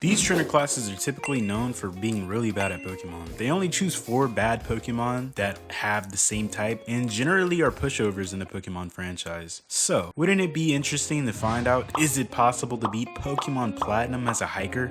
These trainer classes are typically known for being really bad at Pokemon. They only choose 4 bad Pokemon that have the same type and generally are pushovers in the Pokemon franchise. So, wouldn't it be interesting to find out, is it possible to beat Pokemon Platinum as a hiker?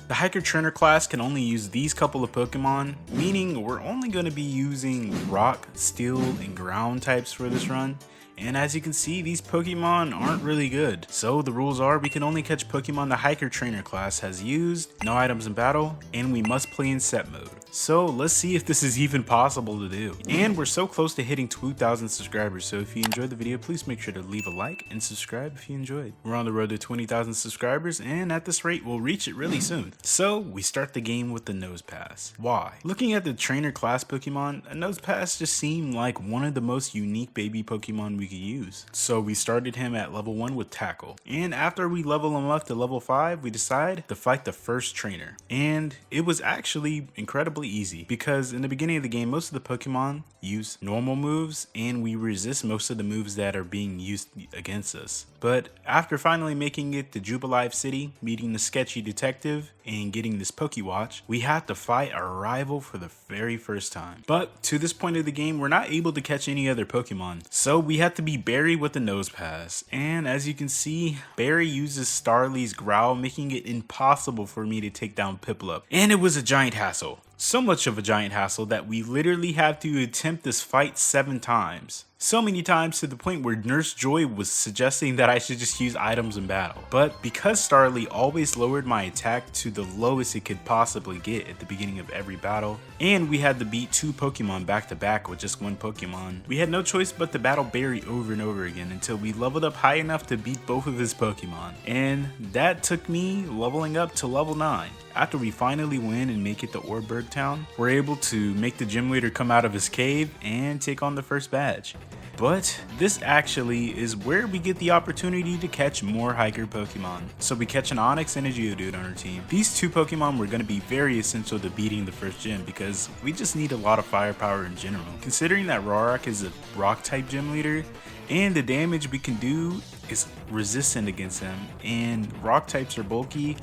The Hiker Trainer class can only use these couple of Pokemon, meaning we're only going to be using Rock, Steel, and Ground types for this run. And as you can see, these Pokemon aren't really good. So the rules are we can only catch Pokemon the Hiker Trainer class has used, no items in battle, and we must play in set mode. So let's see if this is even possible to do. And we're so close to hitting 2,000 subscribers, so if you enjoyed the video, please make sure to leave a like and subscribe if you enjoyed. We're on the road to 20,000 subscribers, and at this rate, we'll reach it really soon. So we start the game with the Nosepass. Why? Looking at the trainer class Pokemon, a Nosepass just seemed like one of the most unique baby Pokemon we could use. So we started him at level 1 with Tackle. And after we level him up to level 5, we decide to fight the first trainer. And it was actually incredibly easy because in the beginning of the game, most of the Pokemon use normal moves and we resist most of the moves that are being used against us. But after finally making it to Jubilife City, meeting the sketchy detective, and getting this Pokewatch, we had to fight our rival for the very first time. But to this point of the game, we're not able to catch any other Pokemon. So we had to be Barry with the Nosepass. And as you can see, Barry uses Starly's Growl, making it impossible for me to take down Piplup. And it was a giant hassle. So much of a giant hassle that we literally had to attempt this fight 7 times. So many times to the point where Nurse Joy was suggesting that I should just use items in battle. But because Starly always lowered my attack to the lowest it could possibly get at the beginning of every battle, and we had to beat 2 Pokemon back to back with just 1 Pokemon, we had no choice but to battle Barry over and over again until we leveled up high enough to beat both of his Pokemon. And that took me leveling up to level 9. After we finally win and make it to Oreburgh Town, we're able to make the gym leader come out of his cave and take on the first badge. But this actually is where we get the opportunity to catch more hiker Pokemon. So we catch an Onix and a Geodude on our team. These 2 Pokemon were going to be very essential to beating the first gym because we just need a lot of firepower in general. Considering that Roark is a rock type gym leader and the damage we can do is resistant against him and rock types are bulky,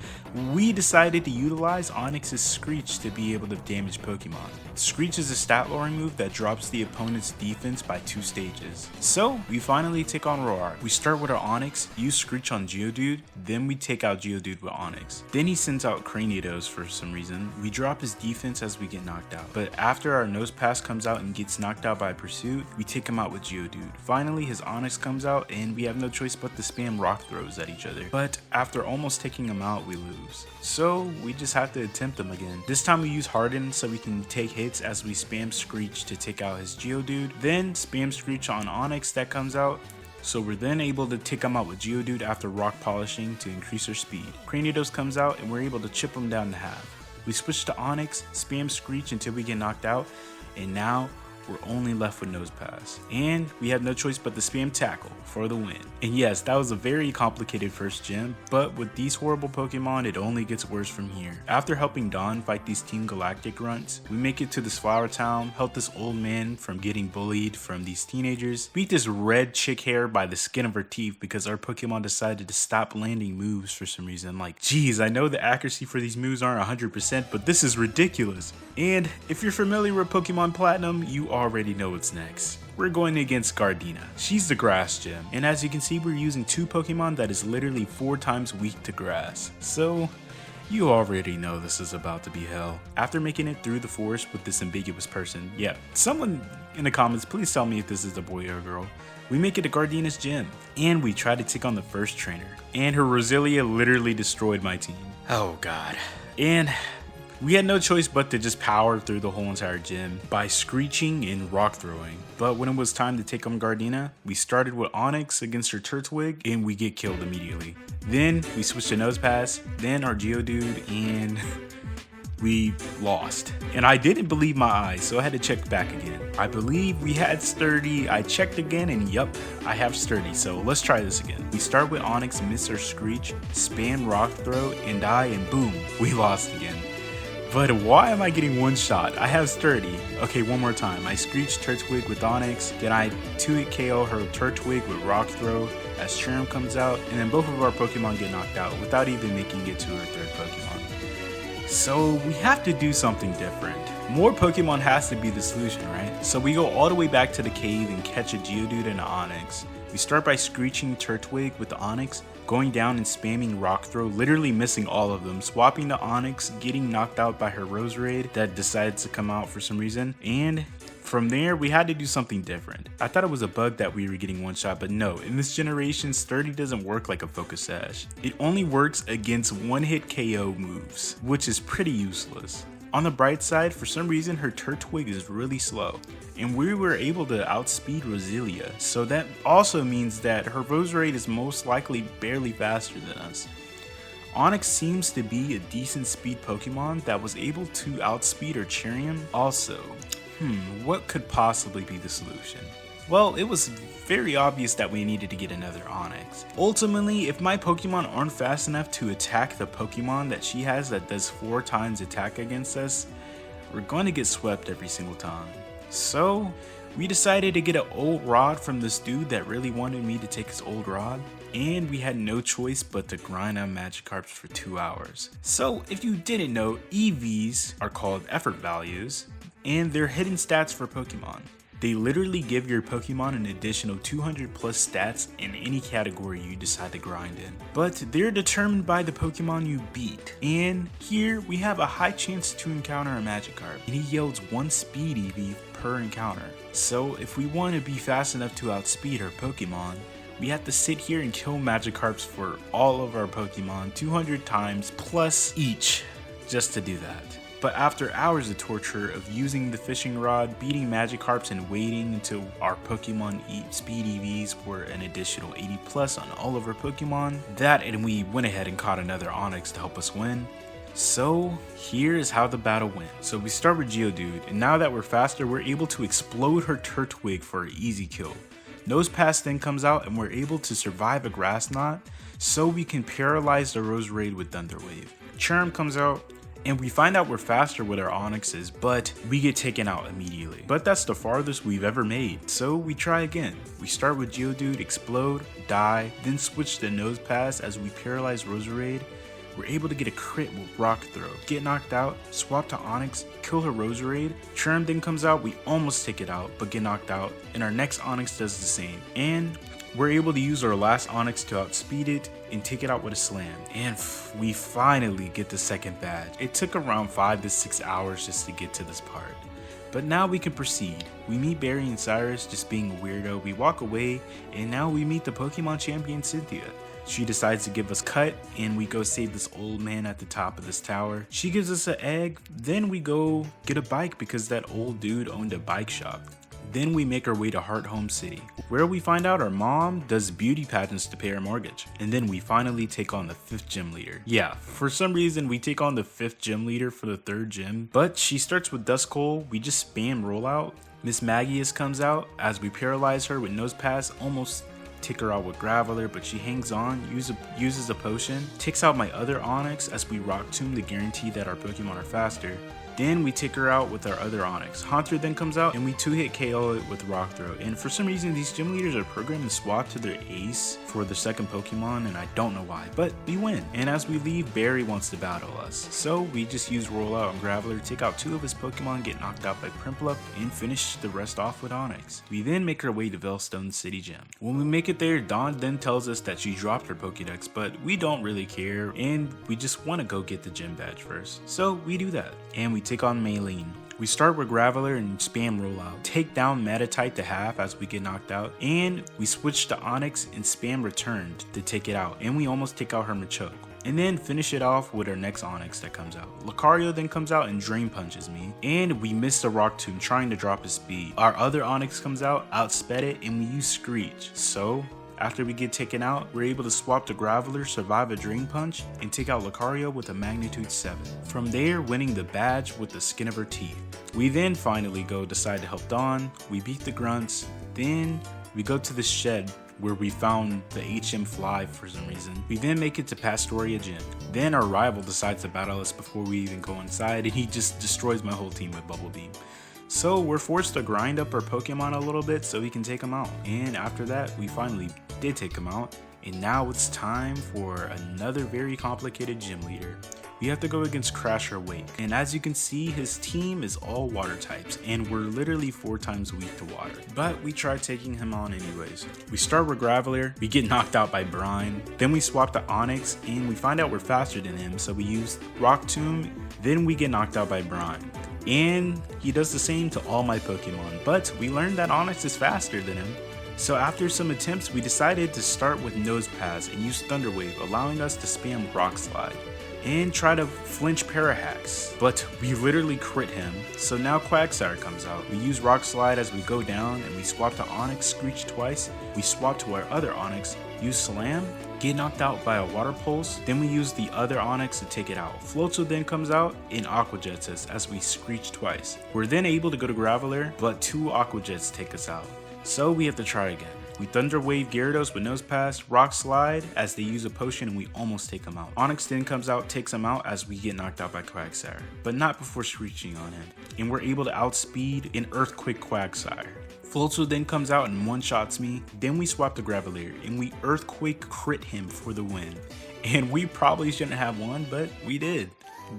we decided to utilize Onix's Screech to be able to damage Pokemon. Screech is a stat lowering move that drops the opponent's defense by 2 stages. So we finally take on Roark. We start with our Onix, use Screech on Geodude, then we take out Geodude with Onix. Then he sends out Cranidos for some reason. We drop his defense as we get knocked out. But after our Nosepass comes out and gets knocked out by Pursuit, we take him out with Geodude. Finally his Onix comes out and we have no choice but to spam rock throws at each other. But after almost taking him out, we lose. So we just have to attempt him again. This time we use Harden so we can take hits as we spam Screech to take out his Geodude. Then spam Screech on Onix that comes out. So we're then able to take him out with Geodude after rock polishing to increase our speed. Cranidos comes out and we're able to chip him down to half. We switch to Onix, spam Screech until we get knocked out, and now we're only left with Nosepass. And we have no choice but to spam Tackle for the win. And yes, that was a very complicated first gym, but with these horrible Pokemon, it only gets worse from here. After helping Dawn fight these Team Galactic grunts, we make it to this flower town, help this old man from getting bullied from these teenagers, beat this red chick hair by the skin of her teeth because our Pokemon decided to stop landing moves for some reason. Like, geez, I know the accuracy for these moves aren't 100%, but this is ridiculous. And if you're familiar with Pokemon Platinum, you already know what's next. We're going against Gardena. She's the grass gym, and as you can see, we're using 2 Pokemon that is literally 4 times weak to grass. So you already know this is about to be hell. After making it through the forest with this ambiguous person, yeah, someone in the comments, please tell me if this is a boy or a girl. We make it to Gardena's gym, and we try to take on the first trainer. And her Roselia literally destroyed my team. Oh god. And we had no choice but to just power through the whole entire gym by screeching and rock throwing. But when it was time to take on Gardena, we started with Onix against her Turtwig and we get killed immediately. Then we switched to Nosepass, then our Geodude, and we lost. And I didn't believe my eyes, so I had to check back again. I believe we had Sturdy. I checked again and yup, I have Sturdy, so let's try this again. We start with Onix, miss our Screech, spam rock throw, and die, and boom, we lost again. But why am I getting one shot? I have Sturdy. Okay, one more time. I Screech Turtwig with Onix, then I 2-hit KO her Turtwig with Rock Throw, as Cherrim comes out, and then both of our Pokemon get knocked out without even making it to our third Pokemon. So we have to do something different. More Pokemon has to be the solution, right? So we go all the way back to the cave and catch a Geodude and an Onix. We start by screeching Turtwig with the Onix, going down and spamming Rock Throw, literally missing all of them, swapping the Onix, getting knocked out by her Roserade that decides to come out for some reason, and from there, we had to do something different. I thought it was a bug that we were getting one shot, but no, in this generation, Sturdy doesn't work like a Focus Sash. It only works against one-hit KO moves, which is pretty useless. On the bright side, for some reason her Turtwig is really slow, and we were able to outspeed Roselia, so that also means that her Roserade is most likely barely faster than us. Onix seems to be a decent speed Pokemon that was able to outspeed her Cherrim also. What could possibly be the solution? Well, it was very obvious that we needed to get another Onix. Ultimately, if my Pokemon aren't fast enough to attack the Pokemon that she has that does 4 times attack against us, we're going to get swept every single time. So, we decided to get an old rod from this dude that really wanted me to take his old rod, and we had no choice but to grind on Magikarps for 2 hours. So, if you didn't know, EVs are called effort values, and they're hidden stats for Pokemon. They literally give your Pokemon an additional 200 plus stats in any category you decide to grind in. But they're determined by the Pokemon you beat. And here we have a high chance to encounter a Magikarp, and he yields 1 speed EV per encounter. So if we want to be fast enough to outspeed our Pokemon, we have to sit here and kill Magikarps for all of our Pokemon 200 times plus each just to do that. But after hours of torture of using the fishing rod, beating Magikarps, and waiting until our Pokemon speed EVs were an additional 80 plus on all of our Pokemon, and we went ahead and caught another Onix to help us win. So here's how the battle went. So we start with Geodude, and now that we're faster, we're able to explode her Turtwig for an easy kill. Nosepass then comes out and we're able to survive a Grass Knot, so we can paralyze the Roserade with Thunder Wave. Cherrim comes out, and we find out we're faster with our Onixes, but we get taken out immediately. But that's the farthest we've ever made, so we try again. We start with Geodude, explode, die, then switch to Nosepass as we paralyze Roserade. We're able to get a crit with Rock Throw, get knocked out, swap to Onix, kill her Roserade. Cherrim then comes out, we almost take it out, but get knocked out, and our next Onix does the same. And we're able to use our last Onix to outspeed it and take it out with a slam. And we finally get the second badge. It took around 5 to 6 hours just to get to this part. But now we can proceed. We meet Barry and Cyrus just being a weirdo. We walk away, and now we meet the Pokemon champion Cynthia. She decides to give us Cut, and we go save this old man at the top of this tower. She gives us an egg, then we go get a bike because that old dude owned a bike shop. Then we make our way to Hearthome City, where we find out our mom does beauty pageants to pay our mortgage. And then we finally take on the 5th gym leader. Yeah, for some reason we take on the 5th gym leader for the 3rd gym, but she starts with Duskull. We just spam rollout. Miss Magius comes out as we paralyze her with Nosepass, almost take her out with Graveler, but she hangs on, uses a potion, takes out my other Onix as we Rock Tomb to guarantee that our Pokemon are faster. Then we take her out with our other Onix. Haunter then comes out and we 2-hit KO it with Rock Throw. And for some reason these gym leaders are programmed to swap to their ace for their second Pokemon, and I don't know why, but we win. And as we leave, Barry wants to battle us. So we just use Rollout on Graveler, take out 2 of his Pokemon, get knocked out by Prinplup, and finish the rest off with Onix. We then make our way to Veilstone City Gym. When we make it there, Dawn then tells us that she dropped her Pokédex, but we don't really care and we just want to go get the gym badge first. So we do that, and we take on Maylene. We start with Graveler and spam Rollout, take down Meditite to half as we get knocked out, and we switch to Onix and spam Returned to take it out, and we almost take out her Machoke. And then finish it off with our next Onix that comes out. Lucario then comes out and Drain Punches me, and we miss the Rock Tomb trying to drop his speed. Our other Onix comes out, outsped it, and we use Screech. So after we get taken out, we're able to swap to Graveler, survive a Drain Punch, and take out Lucario with a Magnitude 7. From there, winning the badge with the skin of her teeth. We then finally decide to help Dawn, we beat the Grunts, then we go to the shed where we found the HM Fly for some reason. We then make it to Pastoria Gym. Then our rival decides to battle us before we even go inside, and he just destroys my whole team with Bubble Beam. So we're forced to grind up our Pokemon a little bit so we can take them out. And after that, we finally did take them out. And now it's time for another very complicated gym leader. We have to go against Crasher Wake, and as you can see, his team is all water types, and we're literally 4 times weak to water. But we try taking him on anyways. We start with Graveler, we get knocked out by Brine, then we swap to Onix, and we find out we're faster than him, so we use Rock Tomb, then we get knocked out by Brine. And he does the same to all my Pokemon, but we learned that Onix is faster than him. So after some attempts, we decided to start with Nosepass and use Thunder Wave, allowing us to spam Rock Slide and try to flinch Parahax, but we literally crit him. So now Quagsire comes out. We use Rock Slide as we go down, and we swap to Onix, Screech twice. We swap to our other Onix, use Slam, get knocked out by a Water Pulse, then we use the other Onix to take it out. Floatzel then comes out and Aqua Jets us as we Screech twice. We're then able to go to Graveler, but 2 Aqua Jets take us out. So we have to try again. We Thunder Wave Gyarados with Nosepass, Rock Slide as they use a potion, and we almost take him out. Onix then comes out, takes him out as we get knocked out by Quagsire, but not before Screeching on him, and we're able to outspeed an Earthquake Quagsire. Floatzel then comes out and one-shots me, then we swap to Graveler, and we Earthquake crit him for the win. And we probably shouldn't have won, but we did.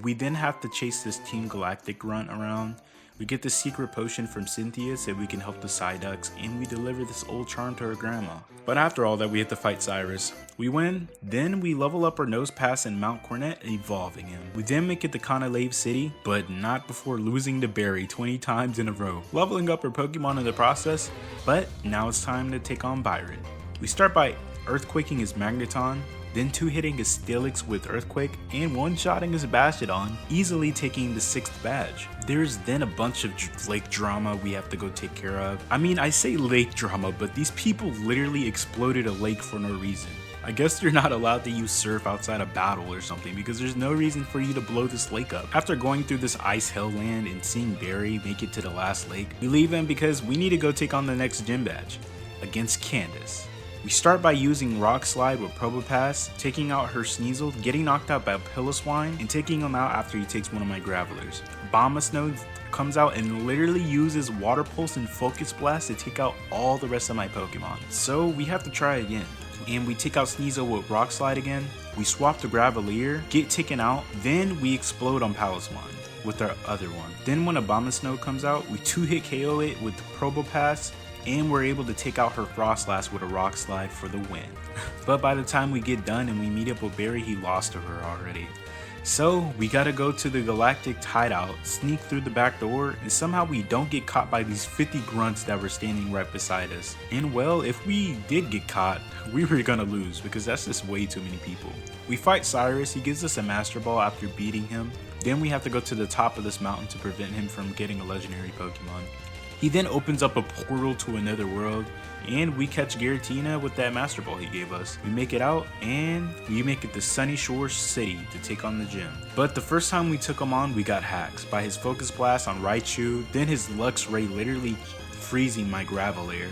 We then have to chase this Team Galactic grunt around. We get the secret potion from Cynthia so we can help the Psyducks, and we deliver this old charm to her grandma. But after all that, we have to fight Cyrus. We win, then we level up our Nosepass in Mount Cornet, evolving him. We then make it to Canalave City, but not before losing to Barry 20 times in a row, leveling up our Pokemon in the process, but now it's time to take on Byron. We start by Earthquaking his Magneton, then 2-hitting his Steelix with Earthquake, and 1-shotting his Bastiodon, easily taking the 6th badge. There's then a bunch of lake drama we have to go take care of. I mean, I say lake drama, but these people literally exploded a lake for no reason. I guess you're not allowed to use surf outside a battle or something because there's no reason for you to blow this lake up. After going through this ice hell land and seeing Barry make it to the last lake, we leave him because we need to go take on the next gym badge against Candace. We start by using Rock Slide with Probopass, taking out her Sneasel, getting knocked out by Piloswine, and taking him out after he takes one of my Gravelers. Bombasnow comes out and literally uses Water Pulse and Focus Blast to take out all the rest of my Pokemon. So we have to try again. And we take out Sneasel with Rock Slide again. We swap to Gravelier, get taken out, then we explode on Piloswine with our other one. Then when Abomasnow comes out, we 2-hit KO it with Probopass, and we're able to take out her Frostlass with a Rock Slide for the win. But by the time we get done and we meet up with Barry, he lost to her already. So we gotta go to the Galactic Hideout, sneak through the back door, and somehow we don't get caught by these 50 grunts that were standing right beside us. And well, if we did get caught, we were gonna lose because that's just way too many people. We fight Cyrus, he gives us a Master Ball after beating him. Then we have to go to the top of this mountain to prevent him from getting a legendary Pokemon. He then opens up a portal to another world, and we catch Giratina with that Master Ball he gave us. We make it out, and we make it to Sunny Shore City to take on the gym. But the first time we took him on, we got hacked by his Focus Blast on Raichu, then his Luxray literally freezing my Gravelier,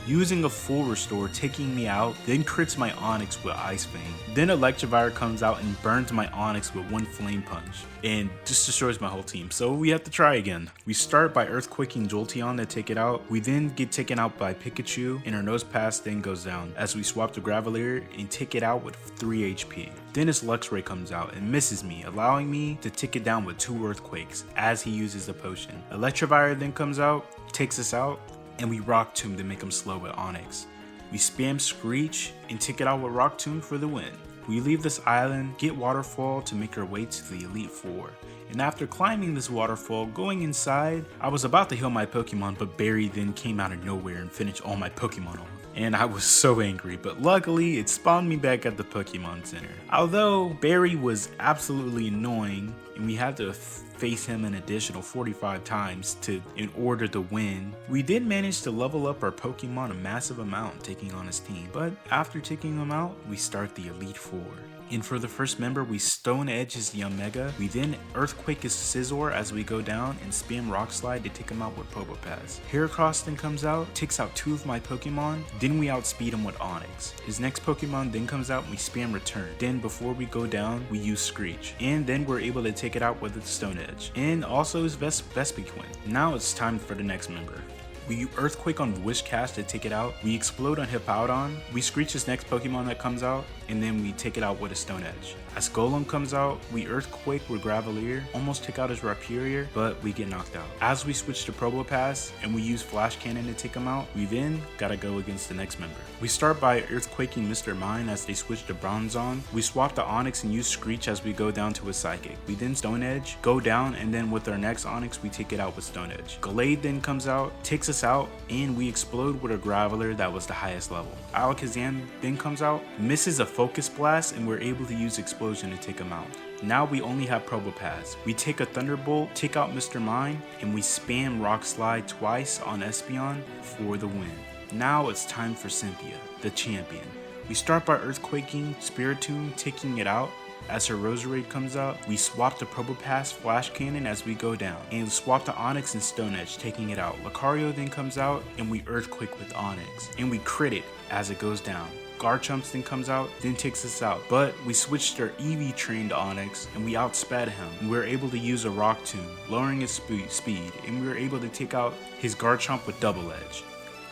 using a full restore, taking me out, then crits my Onix with Ice Fang. Then Electivire comes out and burns my Onix with 1 Flame Punch, and just destroys my whole team. So we have to try again. We start by Earthquaking Jolteon to take it out. We then get taken out by Pikachu, and our Nosepass then goes down as we swap to Gravelier and take it out with 3 HP. Then his Luxray comes out and misses me, allowing me to take it down with 2 Earthquakes as he uses the potion. Electivire then comes out, takes us out, and we Rock Tomb to make him slow with Onix. We spam Screech and take it out with Rock Tomb for the win. We leave this island, get Waterfall to make our way to the Elite Four. And after climbing this waterfall, going inside, I was about to heal my Pokemon, but Barry then came out of nowhere and finished all my Pokemon off. And I was so angry, but luckily it spawned me back at the Pokemon Center. Although Barry was absolutely annoying and we had to face him an additional 45 times in order to win, we did manage to level up our Pokemon a massive amount taking on his team. But after taking him out, we start the Elite Four. And for the first member, we Stone Edge his Yanmega. We then Earthquake his Scizor as we go down and spam Rock Slide to take him out with Probopass. Heracross then comes out, takes out 2 of my Pokemon, then we outspeed him with Onix. His next Pokemon then comes out and we spam Return. Then before we go down, we use Screech. And then we're able to take it out with the Stone Edge. And also his Vespiquen. Now it's time for the next member. We Earthquake on Wishcast to take it out, we Explode on Hippowdon, we Screech his next Pokemon that comes out, and then we take it out with a Stone Edge. As Golem comes out, we Earthquake with Gravelier, almost take out his Rhyperior, but we get knocked out. As we switch to Probopass and we use Flash Cannon to take him out, we then gotta go against the next member. We start by Earthquaking Mr. Mime as they switch to Bronzong. We swap the Onix and use Screech as we go down to a Psychic. We then Stone Edge, go down, and then with our next Onix we take it out with Stone Edge. Gallade then comes out, takes us out, and we Explode with a Graveler that was the highest level. Alakazam then comes out, misses a Focus Blast, and we're able to use Explosion to take him out. Now we only have Probopass. We take a Thunderbolt, take out Mr. Mime, and we spam Rock Slide twice on Espeon for the win. Now it's time for Cynthia, the champion. We start by Earthquaking Spiritomb, taking it out. As her Roserade comes out, we swap the Probopass Flash Cannon as we go down, and swap the Onix and Stone Edge, taking it out. Lucario then comes out, and we Earthquake with Onix, and we crit it as it goes down. Garchomp then comes out, then takes us out, but we switched our EV train to Onix, and we outsped him. We were able to use a Rock Tomb, lowering his speed, and we were able to take out his Garchomp with Double Edge,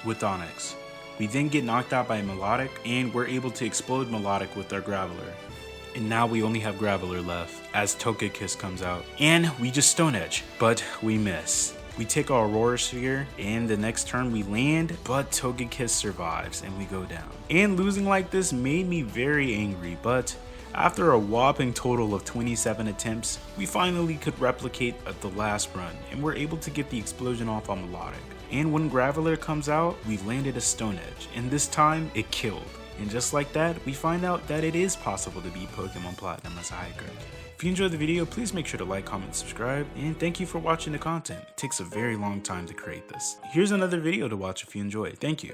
with Onix. We then get knocked out by Melodic, and we're able to Explode Melodic with our Graveler. And now we only have Graveler left as Togekiss comes out. And we just Stone Edge, but we miss. We take our Aurora Sphere, and the next turn we land, but Togekiss survives and we go down. And losing like this made me very angry, but after a whopping total of 27 attempts, we finally could replicate at the last run, and we're able to get the explosion off on Melodic. And when Graveler comes out, we landed a Stone Edge, and this time it killed. And just like that, we find out that it is possible to beat Pokemon Platinum as a hiker. If you enjoyed the video, please make sure to like, comment, subscribe, and thank you for watching the content. It takes a very long time to create this. Here's another video to watch if you enjoy. Thank you.